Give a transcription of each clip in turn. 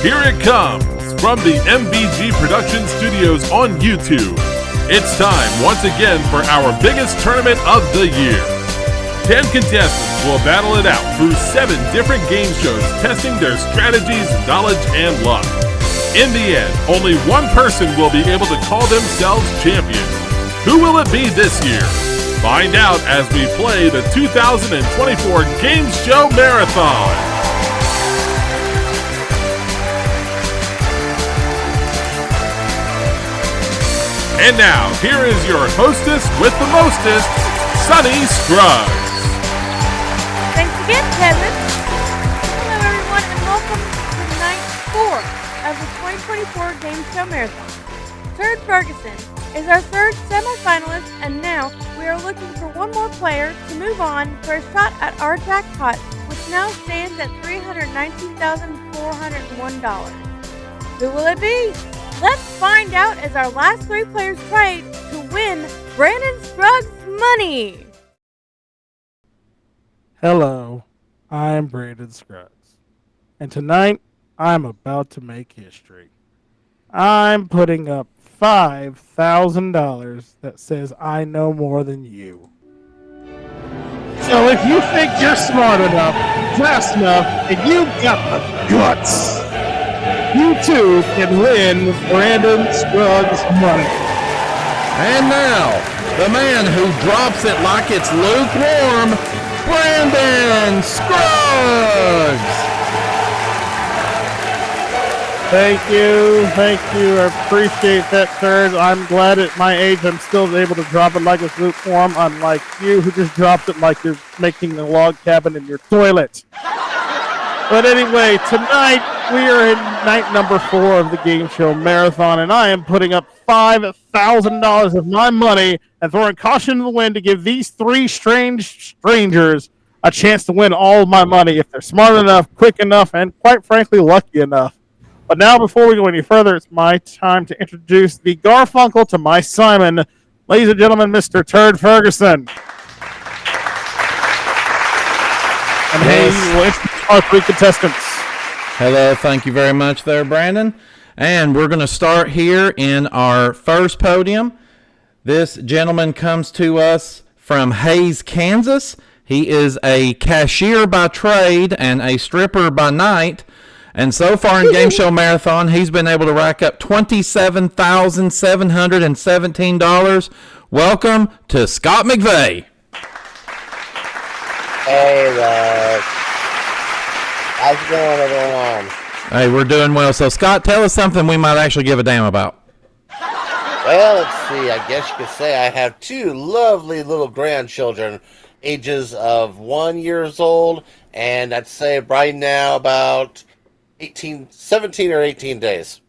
Here it comes from the MBG Production Studios on YouTube. It's time once again for our biggest tournament of the year. 10 contestants will battle it out through 7 different game shows, testing their strategies, knowledge, and luck. In the end, only one person will be able to call themselves champion. Who will it be this year? Find out as we play the 2024 Game Show Marathon. And now, here is your hostess with the mostest, Sunny Scruggs. Thanks again, Kevin. Hello, everyone, and welcome to night 4 of the 2024 Game Show Marathon. Turd Ferguson is our third semifinalist, and now we are looking for one more player to move on for a shot at our jackpot, which now stands at $319,401. Who will it be? Let's find out as our last 3 players trade to win Brandon Scruggs Money. Hello, I'm Brandon Scruggs, and tonight I'm about to make history. I'm putting up $5,000 that says I know more than you. So if you think you're smart enough, fast enough, and you've got the guts, you too can win Brandon Scruggs Money. And now, the man who drops it like it's lukewarm, Brandon Scruggs! Thank you. I appreciate that, Turd. I'm glad at my age I'm still able to drop it like it's lukewarm, unlike you who just drops it like you're making a log cabin in your toilet. But anyway, tonight we are in night number 4 of the Game Show Marathon, and I am putting up $5,000 of my money and throwing caution to the wind to give these 3 strangers a chance to win all of my money if they're smart enough, quick enough, and quite frankly, lucky enough. But now, before we go any further, it's my time to introduce the Garfunkel to my Simon. Ladies and gentlemen, Mr. Turd Ferguson. And hey, we'll introduce our 3 contestants. Hello, thank you very much there, Brandon. And we're going to start here in our first podium. This gentleman comes to us from Hays, Kansas. He is a cashier by trade and a stripper by night. And so far in Game Show Marathon, he's been able to rack up $27,717. Welcome to Scott McVeigh. Hey, love. How's it going, everyone? Hey, we're doing well. So, Scott, tell us something we might actually give a damn about. Well, let's see. I guess you could say I have 2 lovely little grandchildren, ages of 1 year old, and I'd say right now about 17 or 18 days.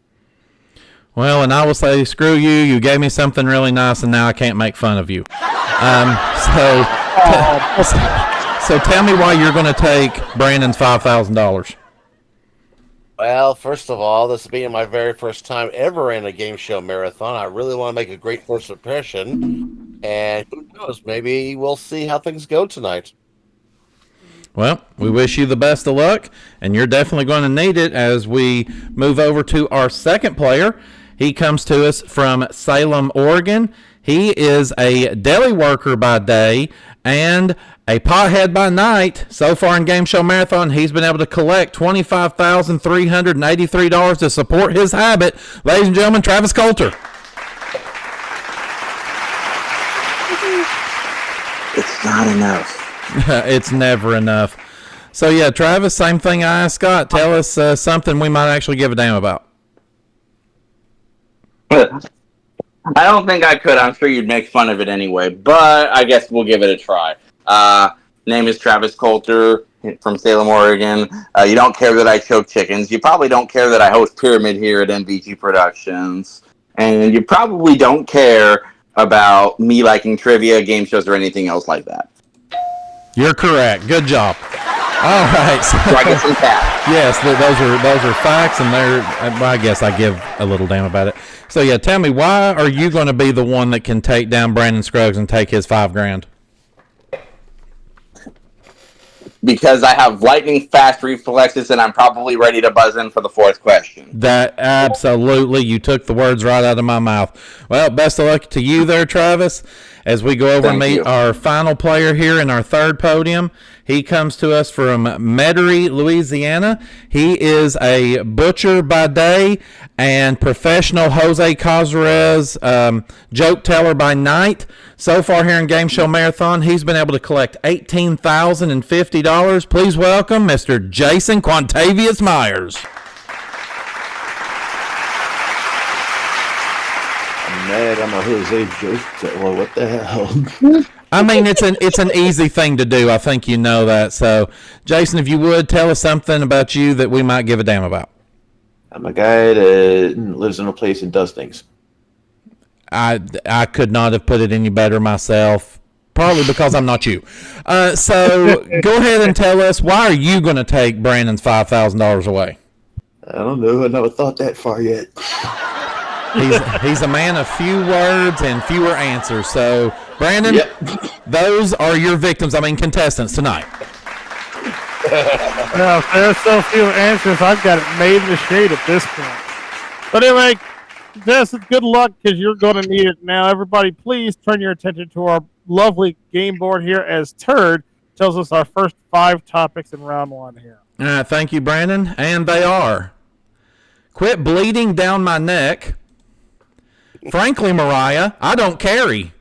Well, and I will say, screw you. You gave me something really nice, and now I can't make fun of you. So tell me why you're going to take Brandon's $5,000. Well, first of all, this being my very first time ever in a Game Show Marathon, I really want to make a great first impression. And who knows, maybe we'll see how things go tonight. Well, we wish you the best of luck, and you're definitely going to need it as we move over to our second player. He comes to us from Salem, Oregon. He is a deli worker by day and a pothead by night. So far in Game Show Marathon, he's been able to collect $25,383 to support his habit. Ladies and gentlemen, Travis Coulter. It's not enough. It's never enough. So, yeah, Travis, same thing I asked Scott. Tell us something we might actually give a damn about. I don't think I could. I'm sure you'd make fun of it anyway, but I guess we'll give it a try. Name is Travis Coulter from Salem, Oregon. You don't care that I choke chickens. You probably don't care that I host Pyramid here at MBG Productions. And you probably don't care about me liking trivia, game shows, or anything else like that. You're correct. Good job. All right. So I get some facts. Yes, those are facts, and I guess I give a little damn about it. So yeah, tell me, why are you going to be the one that can take down Brandon Scruggs and take his $5,000? because I have lightning fast reflexes and I'm probably ready to buzz in for the fourth question. That absolutely, you took the words right out of my mouth. Well, best of luck to you there, Travis. As we go over and meet our final player here in our third podium, he comes to us from Metairie, Louisiana. He is a butcher by day and professional Jose Cazares joke teller by night. So far here in Game Show Marathon, he's been able to collect $18,050. Please welcome Mr. Jason Quantavius Myers. Mad, I'm a Jose joke teller. What the hell? I mean, it's an easy thing to do. I think you know that. So, Jason, if you would, tell us something about you that we might give a damn about. I'm a guy that lives in a place and does things. I could not have put it any better myself, partly because I'm not you. So, go ahead and tell us, why are you going to take Brandon's $5,000 away? I don't know. I never thought that far yet. He's a man of few words and fewer answers. So, Brandon, those are your victims. I mean, contestants tonight. Well, if there's so few answers, I've got it made in the shade at this point. But anyway, contestants, good luck because you're going to need it now. Everybody, please turn your attention to our lovely game board here as Turd tells us our first 5 topics in round 1 here. All right, thank you, Brandon. And they are: quit bleeding down my neck. Frankly, Mariah, I don't carry.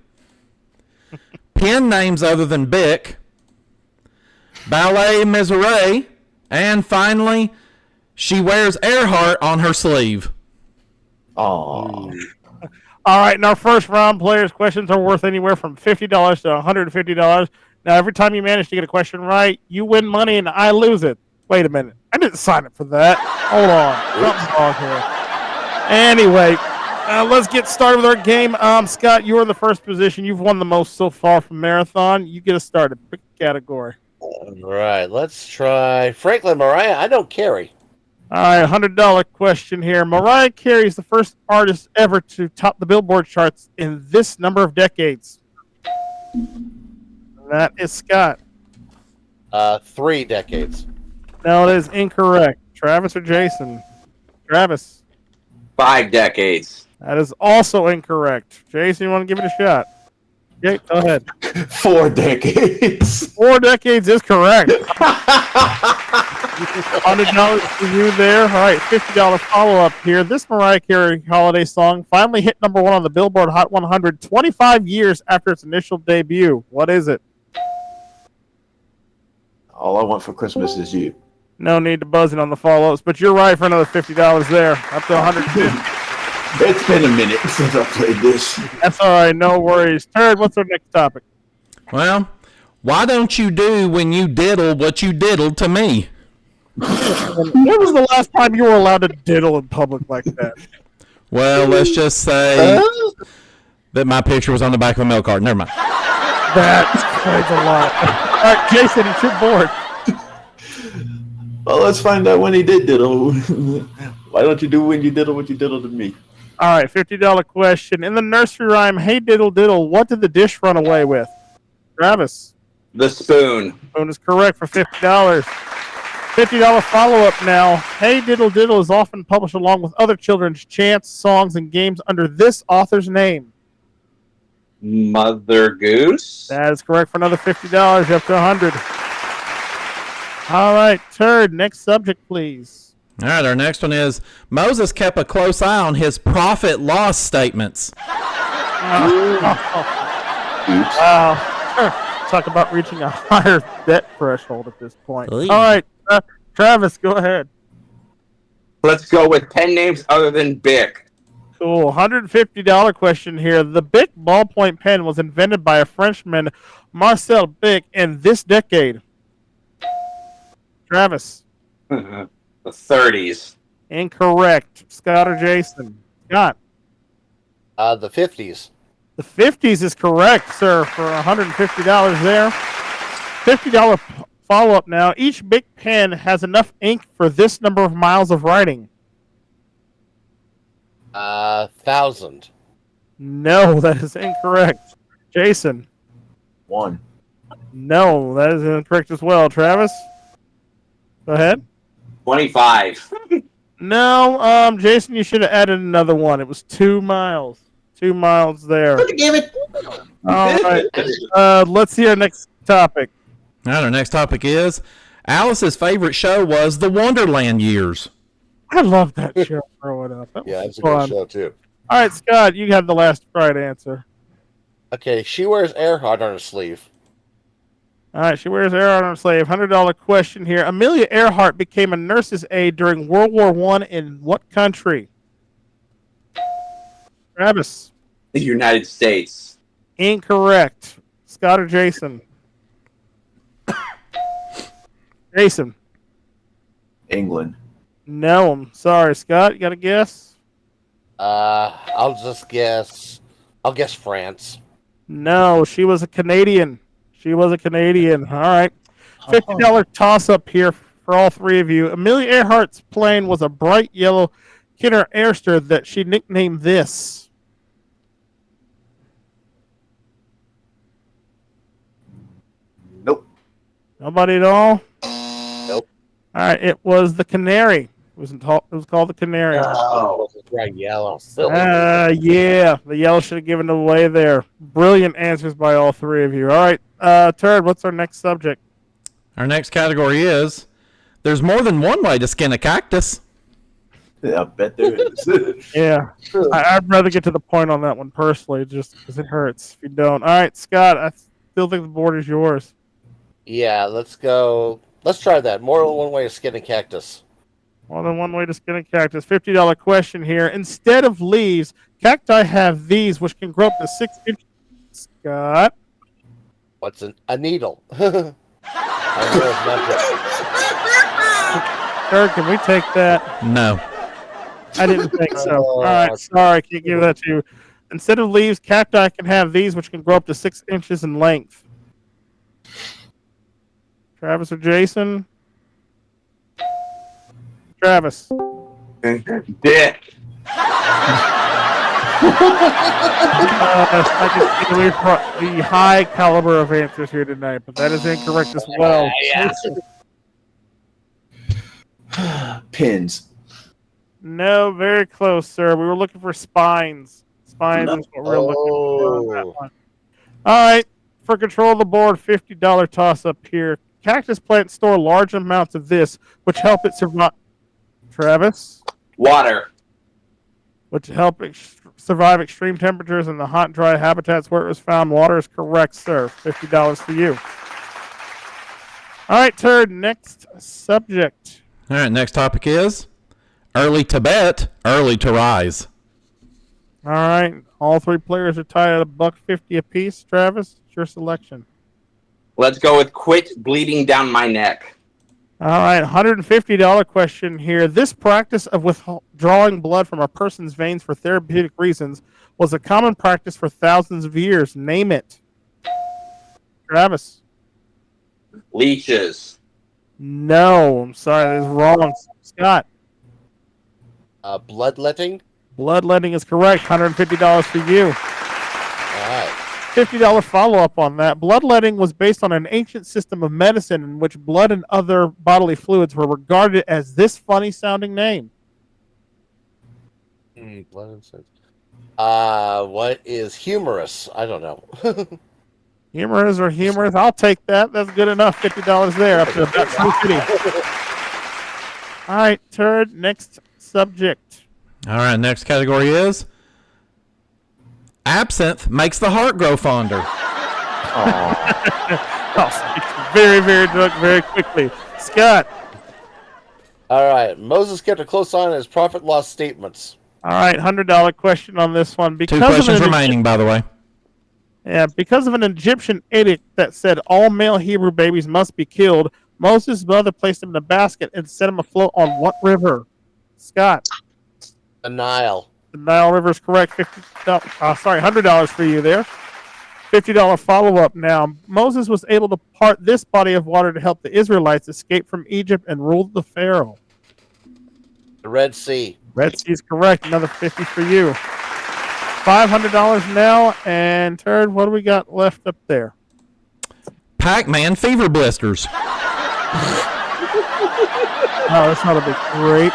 Pen names other than Bic. Ballet Misery. And finally, she wears Earhart on her sleeve. Aww. All right, and our first round players' questions are worth anywhere from $50 to $150. Now, every time you manage to get a question right, you win money and I lose it. Wait a minute. I didn't sign up for that. Hold on. Something's wrong here. Anyway, let's get started with our game. Scott, you're in the first position. You've won the most so far from Marathon. You get us started. Pick a category. All right, let's try Franklin Mariah. I don't carry. All right, $100 question here. Mariah Carey is the first artist ever to top the Billboard charts in this number of decades. That is Scott. 3 decades. No, it is incorrect. Travis or Jason? Travis. 5 decades. That is also incorrect. Jason, you want to give it a shot? Okay, go ahead. 4 decades. 4 decades is correct. $100 for you there. All right, $50 follow-up here. This Mariah Carey holiday song finally hit number 1 on the Billboard Hot 100 25 years after its initial debut. What is it? All I want for Christmas is you. No need to buzz in on the follow-ups, but you're right for another $50 there. Up to $150. It's been a minute since I played this. That's all right, no worries. Turd, what's our next topic? Well, why don't you do when you diddle what you diddled to me? When was the last time you were allowed to diddle in public like that? Well, let's just say that my picture was on the back of a milk carton. Never mind. That explains a lot. All right, Jason, it's your board. Well, let's find out when he did diddle. Why don't you do when you diddle what you diddle to me? All right, $50 question. In the nursery rhyme, hey diddle diddle, what did the dish run away with? Travis. The spoon. Spoon is correct for $50. $50 follow-up now. Hey Diddle Diddle is often published along with other children's chants, songs, and games under this author's name. Mother Goose. That is correct for another $50. You're up to $100. All right, Turd, next subject, please. All right, our next one is Moses kept a close eye on his profit loss statements. Wow. Talk about reaching a higher debt threshold at this point. Please. All right, Travis, go ahead. Let's go with pen names other than Bic. Cool. $150 question here. The Bic ballpoint pen was invented by a Frenchman, Marcel Bic, in this decade. Travis. The 30s. Incorrect. Scott or Jason? Scott. The 50s. The 50s is correct, sir, for $150 there. $50 follow-up now. Each Bic pen has enough ink for this number of miles of writing. 1,000. No, that is incorrect. Jason. 1. No, that is incorrect as well. Travis, go ahead. 25. No, Jason, you should have added another one. It was 2 miles. 2 miles there. Damn it. All right. Let's see our next topic. All right, our next topic is Alice's favorite show was the Wonderland Years. I love that show growing up. That Yeah, was it's a fun. good show too. All right, Scott, you had the last right answer. Okay, she wears Earhart on her sleeve. All right, she wears Earhart on her sleeve. $100 question here. Amelia Earhart became a nurse's aide during World War I in what country? Travis. The United States. Incorrect. Scott or Jason? Jason. England. No, I'm sorry. Scott, you got a guess? I'll guess France. No, she was a Canadian. She was a Canadian. All right. $50 toss up here for all three of you. Amelia Earhart's plane was a bright yellow Kinner Airster that she nicknamed this. Nope. Nobody at all? Nope. All right, it was the Canary. It was called the Canary. Oh, right, yellow. Silly. Yeah, the yellow should have given it away there. Brilliant answers by all three of you. All right, Turd, what's our next subject? Our next category is there's more than one way to skin a cactus. Yeah, I bet there is. Yeah, I'd rather get to the point on that one personally, just because it hurts if you don't. All right, Scott, I still think the board is yours. Yeah, let's go. Let's try that. More than one way to skin a cactus. More than one way to skin a cactus. $50 question here. Instead of leaves, cacti have these, which can grow up to 6 inches. Scott? What's a needle? I know it's not Turd, can we take that? No. I didn't think so. All right, sorry, can't give that to you. Instead of leaves, cacti can have these, which can grow up to 6 inches in length. Travis or Jason? Travis. Dick. I can see the high caliber of answers here tonight, but that is incorrect as well. Pins. No, very close, sir. We were looking for spines. Spines is what we're looking for on that one. All right, for control of the board, $50 toss up here. Cactus plants store large amounts of this, which help it survive. Travis? Water. Which help survive extreme temperatures in the hot and dry habitats where it was found. Water is correct, sir. $50 for you. All right, Turd, next subject. All right, next topic is early to bet, early to rise. All right, all three players are tied at $1.50 apiece. Travis, it's your selection. Let's go with quit bleeding down my neck. All right, $150 question here. This practice of withdrawing blood from a person's veins for therapeutic reasons was a common practice for thousands of years. Name it. Travis. Leeches. No, I'm sorry, that is wrong. Scott. Bloodletting. Bloodletting is correct. $150 for you. All right. $50 follow-up on that. Bloodletting was based on an ancient system of medicine in which blood and other bodily fluids were regarded as this funny-sounding name. Blood and sense. What is humorous? I don't know. Humorous or humorous? I'll take that. That's good enough. $50 there. Up to about $250. All right, Turd. Next subject. All right, next category is absinthe makes the heart grow fonder. Oh, very, very drunk very quickly. Scott. All right. Moses kept a close eye on his profit loss statements. All right, $100 question on this one. Two questions remaining, by the way. Yeah, because of an Egyptian edict that said all male Hebrew babies must be killed, Moses' mother placed him in a basket and set him afloat on what river? Scott. The Nile. The Nile River is correct. $100 for you there. $50 follow-up now. Moses was able to part this body of water to help the Israelites escape from Egypt and rule the Pharaoh. The Red Sea. Red Sea is correct. Another $50 for you. $500 now. And Turd, what do we got left up there? Pac-Man fever blisters. Oh, that's not a big great.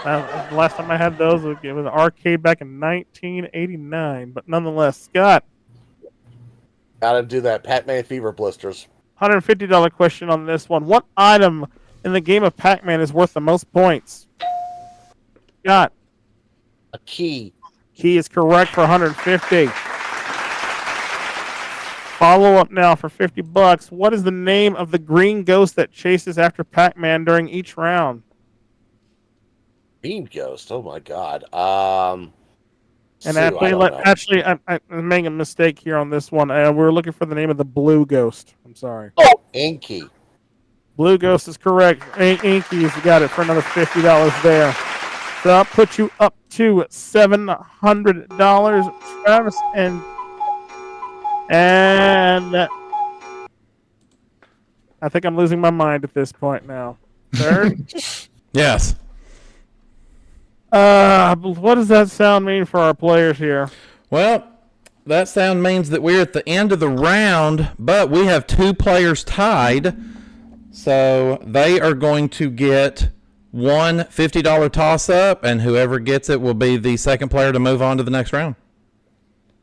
The last time I had those, it was an arcade back in 1989. But nonetheless, Scott, Gotta do that. Pac-Man fever blisters. $150 question on this one. What item in the game of Pac-Man is worth the most points? Scott. A key. Key is correct for 150. Follow up now for $50. What is the name of the green ghost that chases after Pac-Man during each round? Green ghost. Oh my god. And Sue, actually, I'm making a mistake here on this one. We're looking for the name of the blue ghost. I'm sorry. Oh, Inky. Blue ghost is correct. Inky's got it for another $50 there. So I'll put you up to $700, Travis, and I think I'm losing my mind at this point now. Third? Yes. What does that sound mean for our players here? Well, that sound means that we're at the end of the round, but we have 2 players tied. So they are going to get one $50 toss-up, and whoever gets it will be the second player to move on to the next round.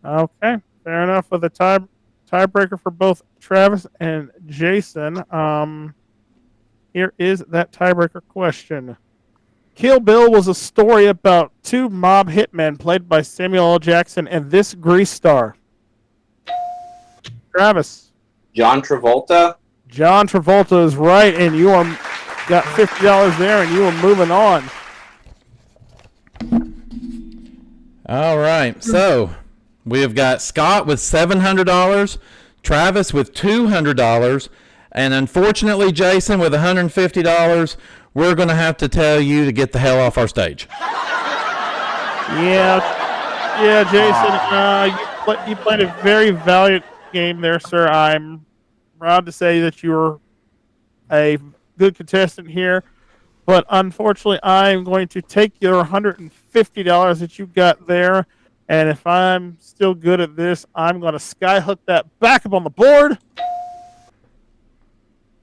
Okay, fair enough. With a tiebreaker for both Travis and Jason. Here is that tiebreaker question. Kill Bill was a story about 2 mob hitmen played by Samuel L. Jackson and this grease star. Travis. John Travolta. John Travolta is right, and you are got $50 there, and you are moving on. All right, so we have got Scott with $700, Travis with $200, and unfortunately, Jason with $150. We're going to have to tell you to get the hell off our stage. Yeah, Jason, you played a very valiant game there, sir. I'm proud to say that you were a good contestant here, but unfortunately, I'm going to take your $150 that you got there, and if I'm still good at this, I'm going to skyhook that back up on the board,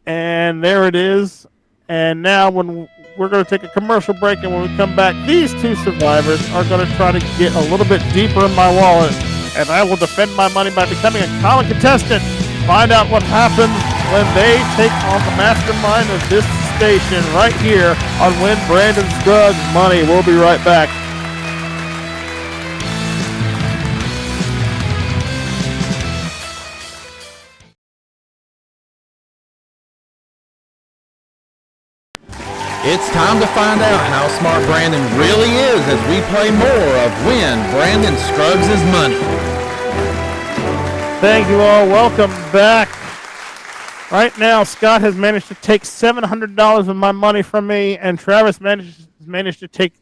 and there it is. And now when we're going to take a commercial break, and when we come back, these 2 survivors are going to try to get a little bit deeper in my wallet, and I will defend my money by becoming a common contestant. Find out what happens when they take on the mastermind of this station right here on Win Brandon Scruggs Money. We'll be right back. It's time to find out how smart Brandon really is as we play more of Win Brandon Scruggs' Money. Thank you all. Welcome back. Right now, Scott has managed to take $700 of my money from me, and Travis managed to take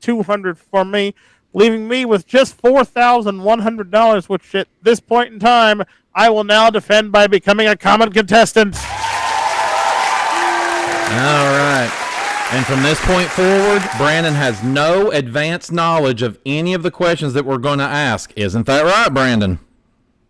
$200 from me, leaving me with just $4,100, which at this point in time, I will now defend by becoming a common contestant. All right. And from this point forward, Brandon has no advanced knowledge of any of the questions that we're going to ask. Isn't that right, Brandon?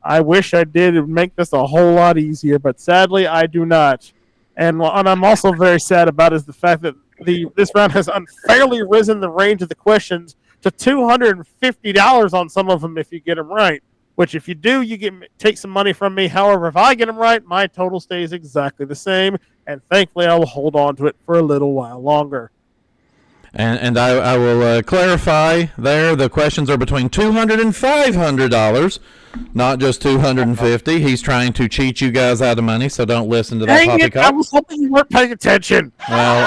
I wish I did. It would make this a whole lot easier, but sadly, I do not. And what I'm also very sad about is the fact that this round has unfairly risen the range of the questions to $250 on some of them if you get them right. Which, if you do, you take some money from me. However, if I get them right, my total stays exactly the same, and thankfully, I will hold on to it for a little while longer. And I will clarify there. The questions are between $200 and $500, not just $250. He's trying to cheat you guys out of money, so don't listen to that Dang it, poppycock. I was hoping you weren't paying attention. Well,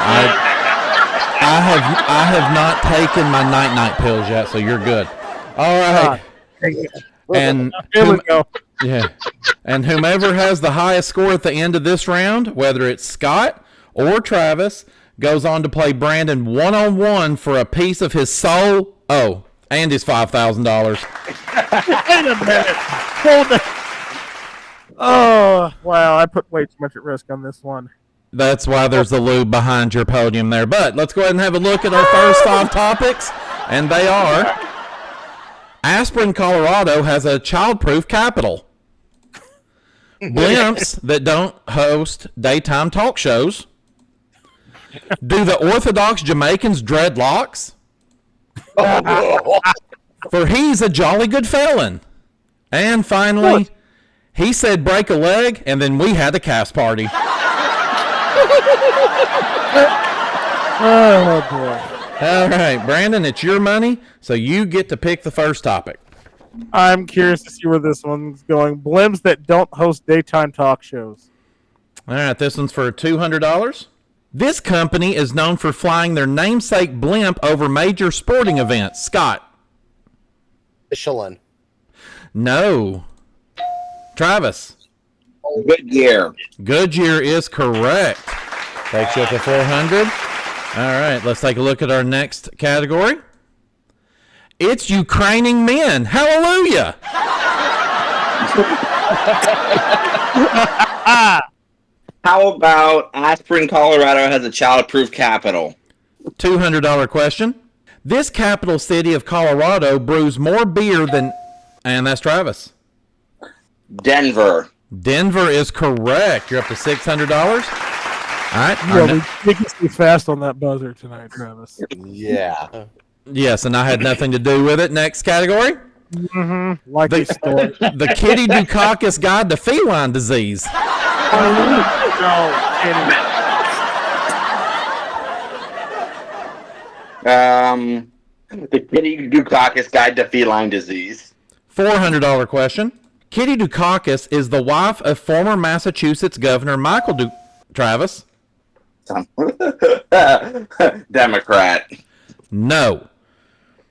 I have not taken my night pills yet, so you're good. All right. And here we go. Yeah. And whomever has the highest score at the end of this round, whether it's Scott or Travis, goes on to play Brandon one-on-one for a piece of his soul. Oh, and his $5,000. Wait a minute. Hold it. Oh, wow. I put way too much at risk on this one. That's why there's the lube behind your podium there. But let's go ahead and have a look at our first 5 topics. And they are: Aspirin, Colorado has a childproof capital. Blimps that don't host daytime talk shows. Do the Orthodox Jamaicans dreadlocks? For he's a jolly good felon. And finally, he said break a leg, and then we had a cast party. Oh boy. All right, Brandon, it's your money, so you get to pick the first topic. I'm curious to see where this one's going. Blimps that don't host daytime talk shows. All right, this one's for $200. This company is known for flying their namesake blimp over major sporting events. Scott? Michelin. No. Travis? Goodyear. Goodyear is correct. Takes you up to 400. All right, let's take a look at our next category. It's Ukrainian men. Hallelujah. How about Aspirin, Colorado has a child-proof capital? $200 question. This capital city of Colorado brews more beer than... And that's Travis. Denver. Denver is correct. You're up to $600. All right. Yeah, we can be fast on that buzzer tonight, Travis. Yeah. Yes, and I had nothing to do with it. Next category. Mm-hmm. Like a story. The Kitty Dukakis Guide to Feline Disease. The Kitty Dukakis Guide to Feline Disease. $400 question. Kitty Dukakis is the wife of former Massachusetts Governor Michael Travis. Democrat. No.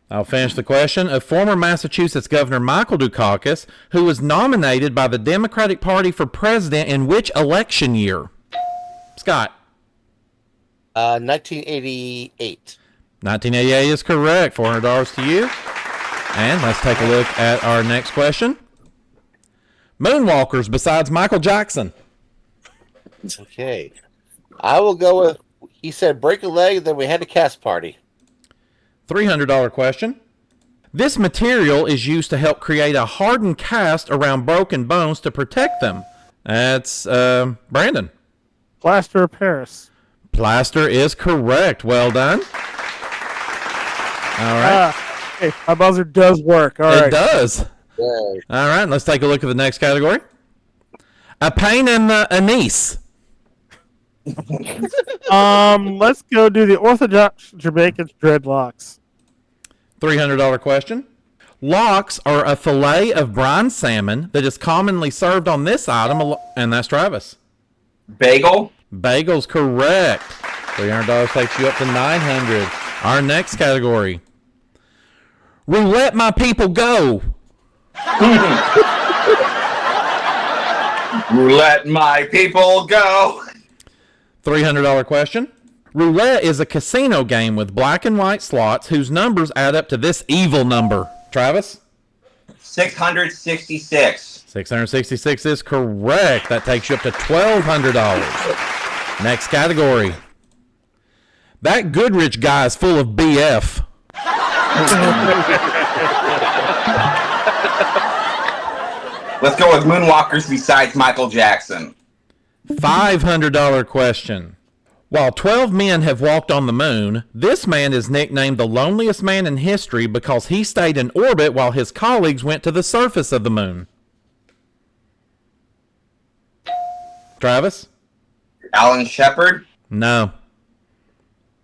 I'll finish the question. Of former Massachusetts Governor Michael Dukakis, who was nominated by the Democratic Party for president in which election year? Scott. 1988. 1988 is correct. $400 to you. And let's take a look at our next question. Moonwalkers besides Michael Jackson. Okay. I will go with, he said break a leg, then we had a cast party. $300 question. This material is used to help create a hardened cast around broken bones to protect them. That's Brandon. Plaster of Paris. Plaster is correct. Well done. All right. Hey, my buzzer does work. All right. It does. Yay. All right. Let's take a look at the next category. A pain in the anise. Let's go do the Orthodox Jamaicans dreadlocks. $300 question. Lox are a fillet of brine salmon that is commonly served on this item, and that's Travis. Bagel. Bagel's correct. $300 takes you up to $900. Our next category. Roulette my people go. Let my people go. $300 question. Roulette is a casino game with black and white slots whose numbers add up to this evil number. Travis? 666. 666 is correct. That takes you up to $1,200. Next category. That Goodrich guy is full of BF. Let's go with Moonwalkers besides Michael Jackson. $500 question. While 12 men have walked on the moon, this man is nicknamed the loneliest man in history because he stayed in orbit while his colleagues went to the surface of the moon. Travis? Alan Shepard. No.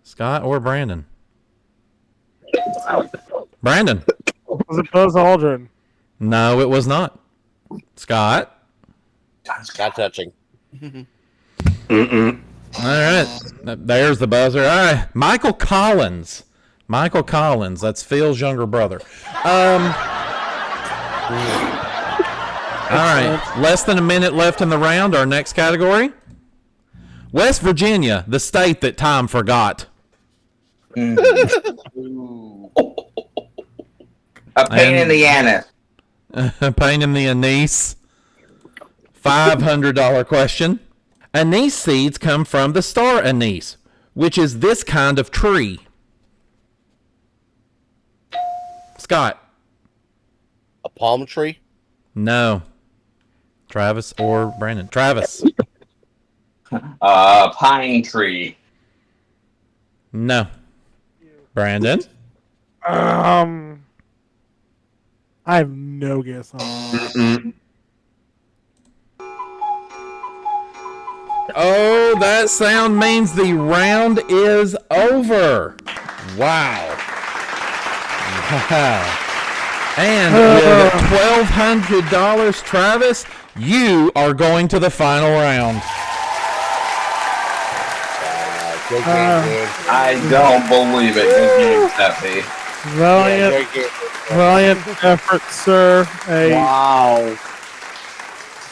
Scott or Brandon? Brandon? Was it Buzz Aldrin? No, it was not. Scott? Not touching. All right. There's the buzzer. All right. Michael Collins. Michael Collins. That's Phil's younger brother. All right. Less than a minute left in the round. Our next category. West Virginia, the state that time forgot. A pain in the anus. A pain in the anise. $500 question. Anise seeds come from the star anise, which is this kind of tree. Scott. A palm tree? No. Travis or Brandon? Travis. Pine tree. No. Brandon. I have no guess on that. Oh, that sound means the round is over. Wow. Wow. And with $1,200, Travis, you are going to the final round. Good game, dude. I don't believe it. Good game, Stephanie. Valiant effort, sir. Wow.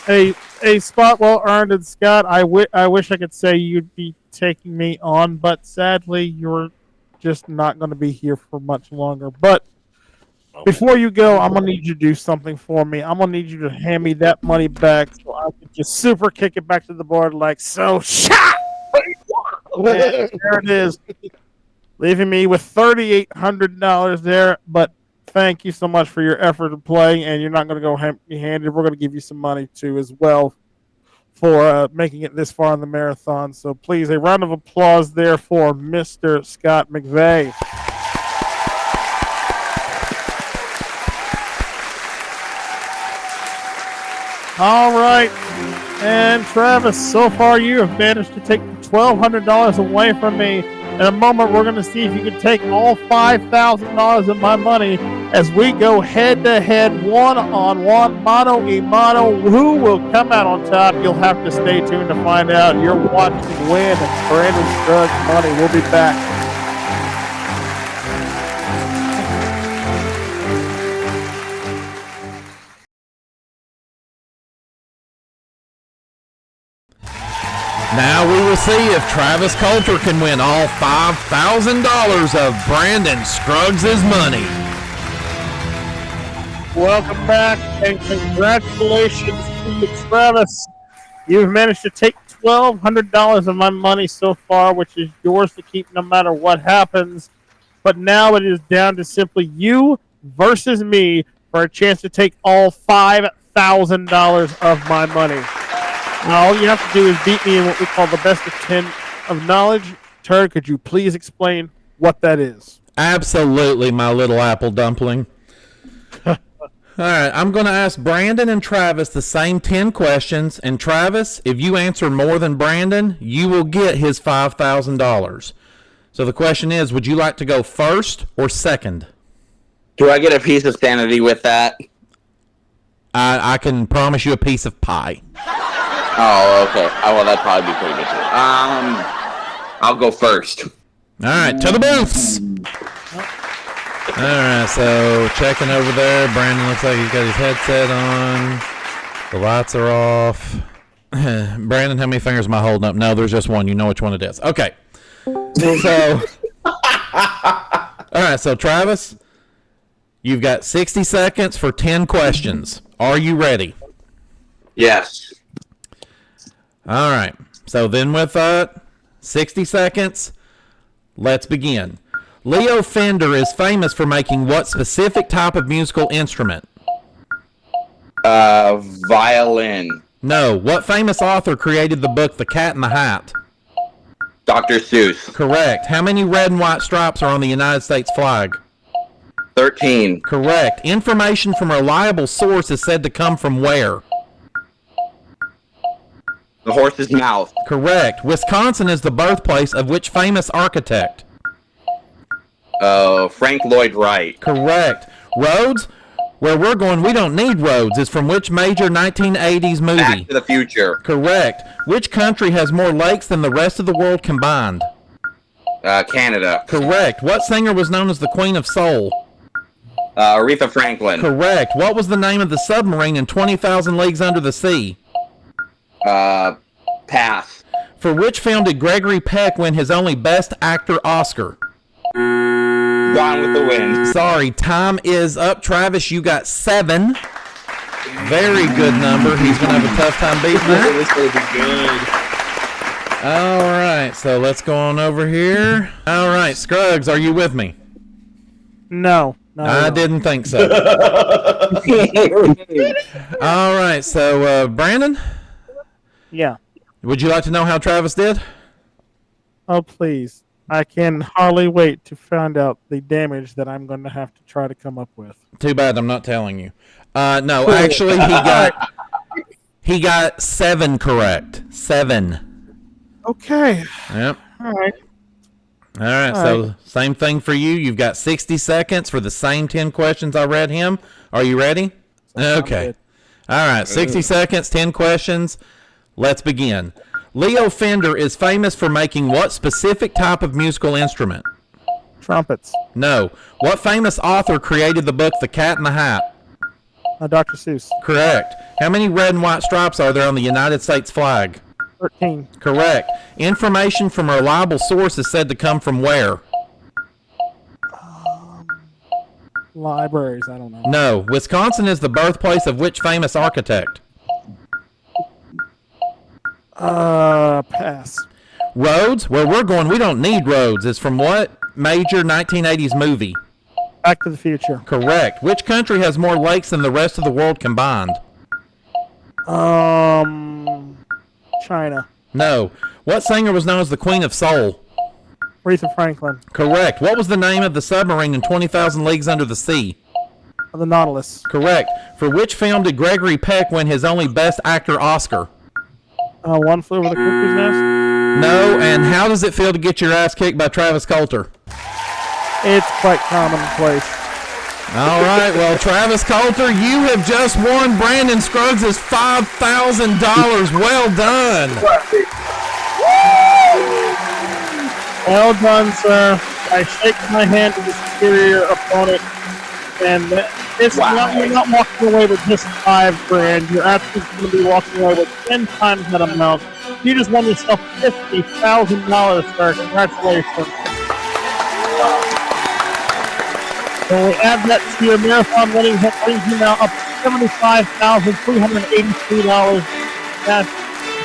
A spot well earned. And Scott, I wish I could say you'd be taking me on, but sadly, you're just not going to be here for much longer. But before you go, I'm going to need you to do something for me. I'm going to need you to hand me that money back so I can just super kick it back to the board like so. Shot! There it is. Leaving me with $3,800 there, but thank you so much for your effort in playing, and you're not going to go empty-handed. We're going to give you some money, too, as well for making it this far in the marathon. So please, a round of applause there for Mr. Scott McVeigh. All right. And Travis, so far you have managed to take $1,200 away from me. In a moment, we're going to see if you can take all $5,000 of my money as we go head-to-head, one-on-one, mano-a-mano. Who will come out on top? You'll have to stay tuned to find out. You're watching Win Brandon Scruggs Money. We'll be back. Now we will see if Travis Coulter can win all $5,000 of Brandon Scruggs' money. Welcome back, and congratulations to you, Travis. You've managed to take $1,200 of my money so far, which is yours to keep no matter what happens. But now it is down to simply you versus me for a chance to take all $5,000 of my money. Now, all you have to do is beat me in what we call the best of 10 of knowledge. Turd, could you please explain what that is? Absolutely, my little apple dumpling. All right, I'm going to ask Brandon and Travis the same 10 questions. And Travis, if you answer more than Brandon, you will get his $5,000. So the question is, would you like to go first or second? Do I get a piece of sanity with that? I can promise you a piece of pie. Oh, okay. Oh, well, that'd probably be pretty good too. I'll go first. All right, to the booths. All right, so checking over there. Brandon looks like he's got his headset on. The lights are off. Brandon, how many fingers am I holding up? No, there's just one. You know which one it is. Okay. So, all right, so Travis, you've got 60 seconds for 10 questions. Are you ready? Yes. All right. So then with 60 seconds, let's begin. Leo Fender is famous for making what specific type of musical instrument? Violin. No. What famous author created the book The Cat in the Hat? Dr. Seuss. Correct. How many red and white stripes are on the United States flag? 13. Correct. Information from a reliable source is said to come from where? The horse's mouth. Correct. Wisconsin is the birthplace of which famous architect? Frank Lloyd Wright. Correct. Roads? Where we're going, we don't need roads is from which major 1980s movie? Back to the Future. Correct. Which country has more lakes than the rest of the world combined? Canada. Correct. What singer was known as the Queen of Soul? Aretha Franklin. Correct. What was the name of the submarine in 20,000 Leagues Under the Sea? Pass. For which film did Gregory Peck win his only Best Actor Oscar? Gone with the Wind. Sorry, time is up. Travis, you got 7. Very good number. He's going to have a tough time beating that. This will be good. All right, so let's go on over here. All right, Scruggs, are you with me? No, No, I no. didn't think so. All right, so Brandon, Yeah. would you like to know how Travis did? Oh, please. I can hardly wait to find out the damage that I'm going to have to try to come up with. Too bad I'm not telling you. No, actually, he got 7 correct. 7. Okay. Yep. All right. All right, so same thing for you. You've got 60 seconds for the same 10 questions I read him. Are you ready? Okay. All right, 60 seconds, 10 questions. Let's begin. Leo Fender is famous for making what specific type of musical instrument? Trumpets. No. What famous author created the book The Cat in the Hat? Dr. Seuss. Correct. How many red and white stripes are there on the United States flag? 13. Correct. Information from a reliable source is said to come from where? Libraries. I don't know. No. Wisconsin is the birthplace of which famous architect? Pass. Roads? Where we're going, we don't need roads. Is from what major 1980s movie? Back to the Future. Correct. Which country has more lakes than the rest of the world combined? China. No. What singer was known as the Queen of Soul? Aretha Franklin. Correct. What was the name of the submarine in 20,000 Leagues Under the Sea? The Nautilus. Correct. For which film did Gregory Peck win his only Best Actor Oscar? One Flew Over the Cuckoo's Nest. No. And how does it feel to get your ass kicked by Travis Coulter? It's quite commonplace. All right. Well, Travis Coulter, you have just won Brandon Scruggs' $5,000. Well done. Well done, sir. I shake my hand to the superior opponent, and it's not, you're not walking away with just $5,000. You're actually going to be walking away with 10 times that amount. You just won yourself $50,000, sir. Congratulations. When we add that to your marathon winnings, that brings you now up to $75,383. That's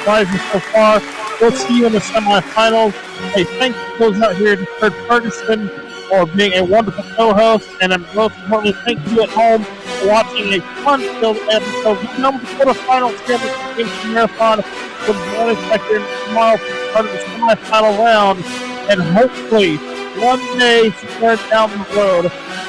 prizes so far. We'll see you in the semifinals. Hey, thanks goes out here to Turd Ferguson for being a wonderful co-host, and most importantly, thank you at home for watching a fun-filled episode. Number quarterfinals here at the Gameshow Marathon. We'll be honest back here tomorrow for the start of the semifinal round, and hopefully one day somewhere down the road,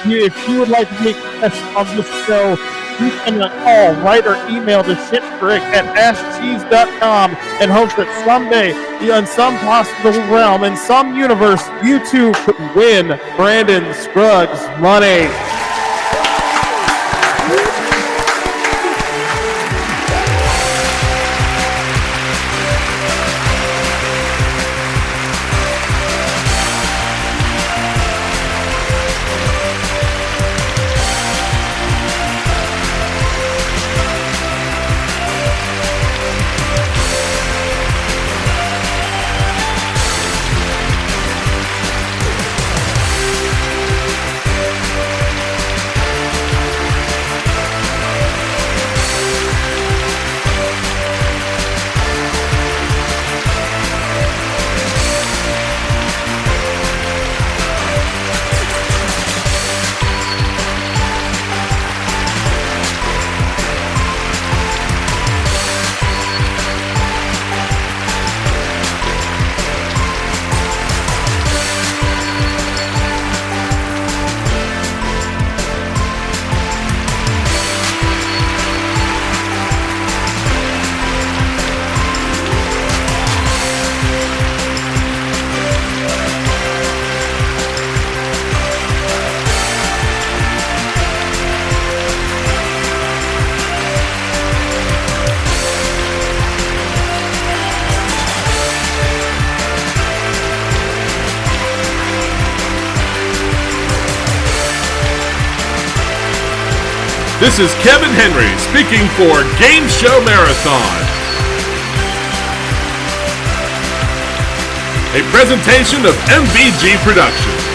if you would like to be a contestant on this show, you can call, write, or email the shitbrick@ashcheese.com and hope that someday, in some possible realm, in some universe, you too could win Brandon Scruggs money. This is Kevin Henry speaking for Gameshow Marathon. A presentation of MVG Productions.